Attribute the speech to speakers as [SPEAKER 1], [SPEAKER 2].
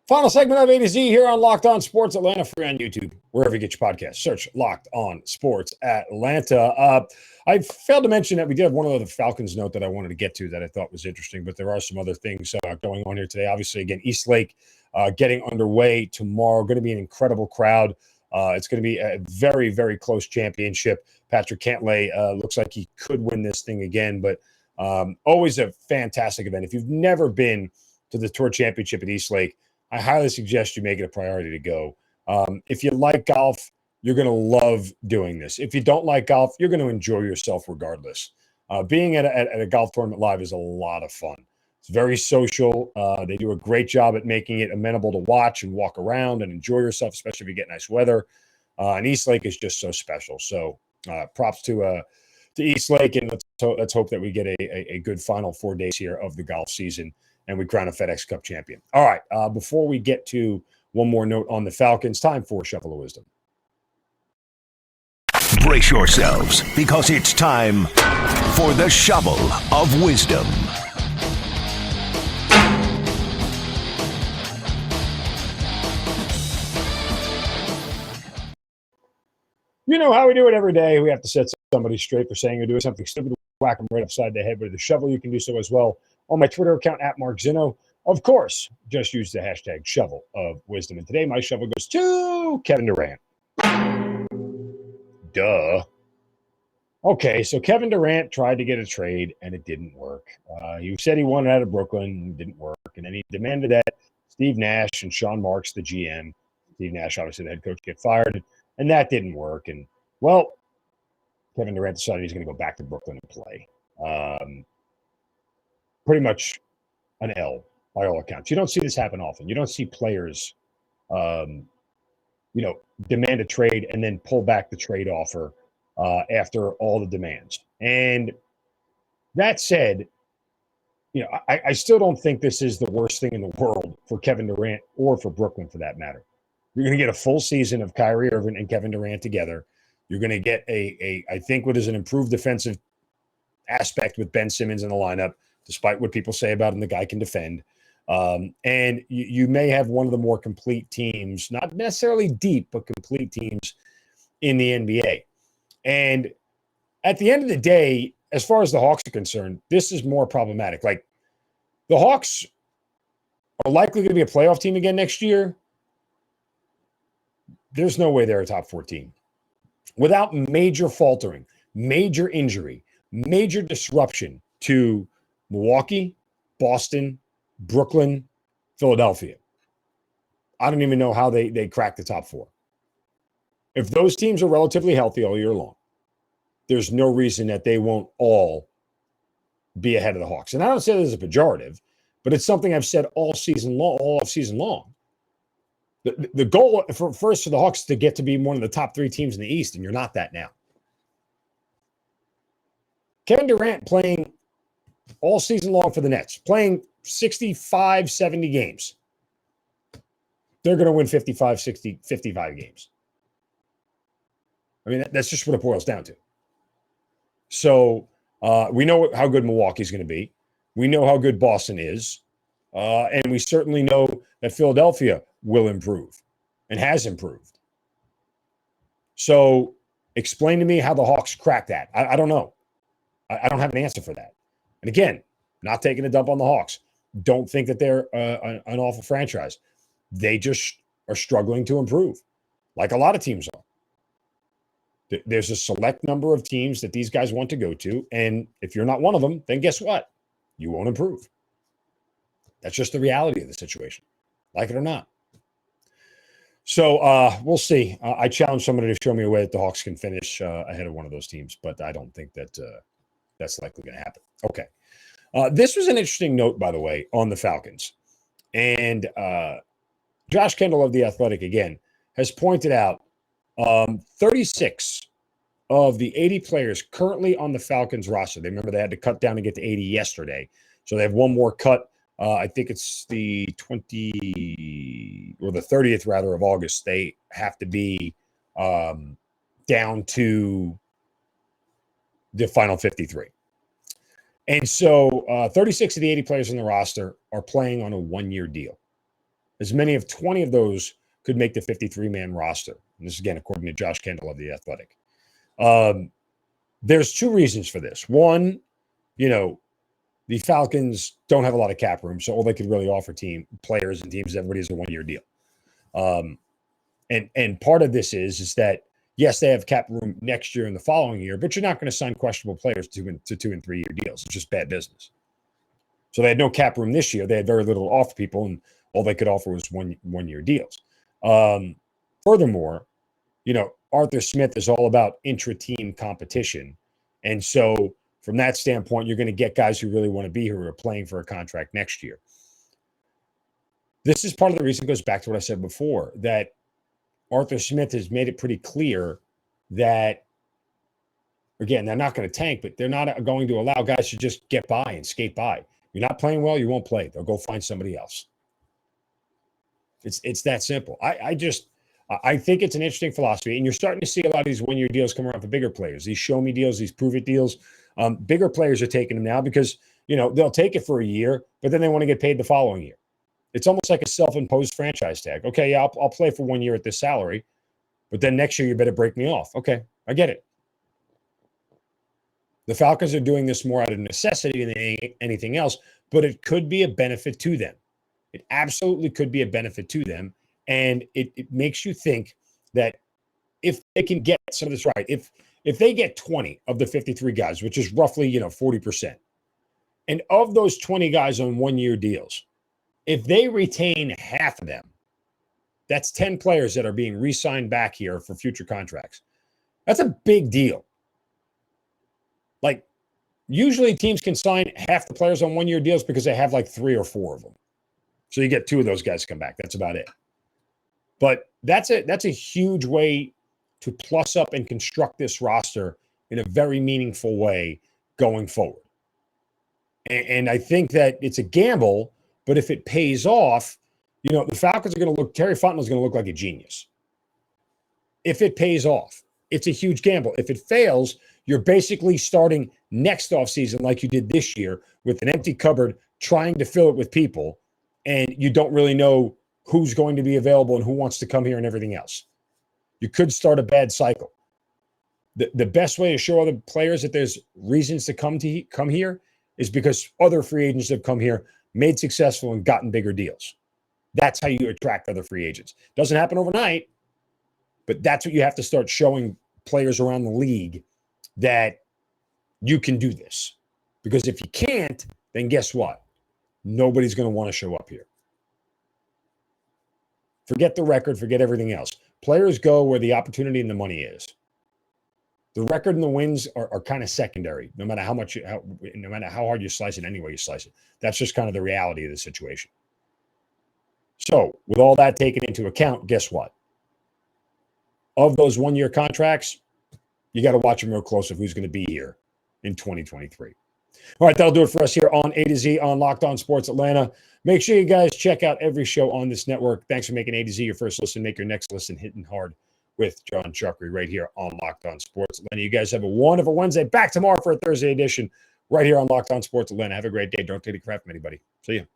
[SPEAKER 1] Final segment of A to Z here on Locked On Sports Atlanta, free on YouTube, wherever you get your podcast. Search Locked On Sports Atlanta. I failed to mention that we did have one other Falcons note that I wanted to get to that I thought was interesting, but there are some other things going on here today. Obviously, again, East Lake getting underway tomorrow. Going to be an incredible crowd. It's going to be a very, very close championship. Patrick Cantlay looks like he could win this thing again, but always a fantastic event. If you've never been to the Tour Championship at East Lake, I highly suggest you make it a priority to go. If you like golf, you're going to love doing this. If you don't like golf, you're going to enjoy yourself regardless. Being at a golf tournament live is a lot of fun. It's very social. They do a great job at making it amenable to watch and walk around and enjoy yourself, especially if you get nice weather. And East Lake is just so special. So props to East Lake, and let's hope that we get a good final 4 days here of the golf season and we crown a FedEx Cup champion. All right, before we get to one more note on the Falcons, time for Shuffle of Wisdom.
[SPEAKER 2] Brace yourselves, because it's time for the Shovel of Wisdom.
[SPEAKER 1] You know how we do it every day. We have to set somebody straight for saying or doing something stupid, whack them right upside the head with a shovel. You can do so as well on my Twitter account at Mark Zinno. Of course, just use the hashtag Shovel of Wisdom. And today my shovel goes to Kevin Durant. Duh. Okay, so Kevin Durant tried to get a trade, and it didn't work. He said he wanted out of Brooklyn, it didn't work. And then he demanded that Steve Nash and Sean Marks, the GM, Steve Nash, obviously the head coach, get fired. And that didn't work. And, well, Kevin Durant decided he's going to go back to Brooklyn and play. Pretty much an L by all accounts. You don't see this happen often. You don't see players, demand a trade and then pull back the trade offer after all the demands. And that said, I still don't think this is the worst thing in the world for Kevin Durant or for Brooklyn for that matter. You're going to get a full season of Kyrie Irving and Kevin Durant together. You're going to get I think what is an improved defensive aspect with Ben Simmons in the lineup, despite what people say about him, the guy can defend. And you may have one of the more complete teams, not necessarily deep, but complete teams in the NBA. And at the end of the day, as far as the Hawks are concerned, this is more problematic. Like, the Hawks are likely going to be a playoff team again next year. There's no way they're a top 4 team. Without major faltering, major injury, major disruption to Milwaukee, Boston, Brooklyn, Philadelphia. I don't even know how they crack the top 4. If those teams are relatively healthy all year long, there's no reason that they won't all be ahead of the Hawks. And I don't say this as a pejorative, but it's something I've said all season long. The goal for the Hawks is to get to be one of the top 3 teams in the East, and you're not that now. Kevin Durant playing all season long for the Nets, playing 65, 70 games. They're going to win 55, 60, 55 games. I mean, that's just what it boils down to. So we know how good Milwaukee's going to be. We know how good Boston is. And we certainly know that Philadelphia will improve and has improved. So explain to me how the Hawks crack that. I don't know. I don't have an answer for that. And again, not taking a dump on the Hawks. Don't think that they're an awful franchise. They just are struggling to improve, like a lot of teams are. There's a select number of teams that these guys want to go to, and if you're not one of them, then guess what? You won't improve. That's just the reality of the situation, like it or not. So we'll see. I challenge somebody to show me a way that the Hawks can finish ahead of one of those teams, but I don't think that that's likely going to happen. Okay. This was an interesting note, by the way, on the Falcons. And Josh Kendall of The Athletic, again, has pointed out 36 of the 80 players currently on the Falcons roster. They remember they had to cut down to get to 80 yesterday. So they have one more cut. I think it's the 20 or the 30th rather of August. They have to be down to the final 53. And so 36 of the 80 players on the roster are playing on a one-year deal. As many of 20 of those could make the 53-man roster. And this is, again, according to Josh Kendall of The Athletic. There's two reasons for this. One, the Falcons don't have a lot of cap room, so all they could really offer players and teams, everybody is a one-year deal. And part of this is that, yes, they have cap room next year and the following year, but you're not going to sign questionable players to 2 and 3 year deals. It's just bad business. So they had no cap room this year. They had very little to offer people, and all they could offer was one year deals. Furthermore, Arthur Smith is all about intra-team competition. And so from that standpoint, you're going to get guys who really want to be here, who are playing for a contract next year. This is part of the reason, it goes back to what I said before, that Arthur Smith has made it pretty clear that, again, they're not going to tank, but they're not going to allow guys to just get by and skate by. You're not playing well, you won't play. They'll go find somebody else. It's that simple. I think it's an interesting philosophy, and you're starting to see a lot of these one-year deals come around for bigger players. These show-me deals, these prove-it deals. Bigger players are taking them now because, they'll take it for a year, but then they want to get paid the following year. It's almost like a self-imposed franchise tag. Okay, yeah, I'll play for 1 year at this salary, but then next year you better break me off. Okay, I get it. The Falcons are doing this more out of necessity than anything else, but it could be a benefit to them. It absolutely could be a benefit to them. And it makes you think that if they can get some of this right, if they get 20 of the 53 guys, which is roughly, 40%, and of those 20 guys on 1 year deals, if they retain half of them, that's 10 players that are being re-signed back here for future contracts. That's a big deal. Like, usually teams can sign half the players on 1 year deals because they have like 3 or 4 of them. So you get 2 of those guys to come back. That's about it. But that's a huge way to plus up and construct this roster in a very meaningful way going forward. And I think that it's a gamble, but if it pays off, the Falcons are going to look, Terry Fontenot is going to look like a genius. If it pays off, it's a huge gamble. If it fails, you're basically starting next offseason like you did this year with an empty cupboard, trying to fill it with people, and you don't really know who's going to be available and who wants to come here and everything else. You could start a bad cycle. The best way to show other players that there's reasons to come here is because other free agents have come here, made successful, and gotten bigger deals. That's how you attract other free agents. Doesn't happen overnight, but that's what you have to start showing players around the league, that you can do this. Because if you can't, then guess what? Nobody's going to want to show up here. Forget the record, forget everything else. Players go where the opportunity and the money is. The record and the wins are kind of secondary, no matter how hard you slice it, any way you slice it. That's just kind of the reality of the situation. So, with all that taken into account, guess what? Of those 1 year contracts, you got to watch them real close of who's going to be here in 2023. All right, that'll do it for us here on A to Z on Locked On Sports Atlanta. Make sure you guys check out every show on this network. Thanks for making A to Z your first listen. Make your next listen hitting hard with John Chuckery right here on Locked On Sports Atlanta. You guys have a wonderful Wednesday. Back tomorrow for a Thursday edition right here on Locked On Sports Atlanta. Have a great day. Don't take the crap from anybody. See you.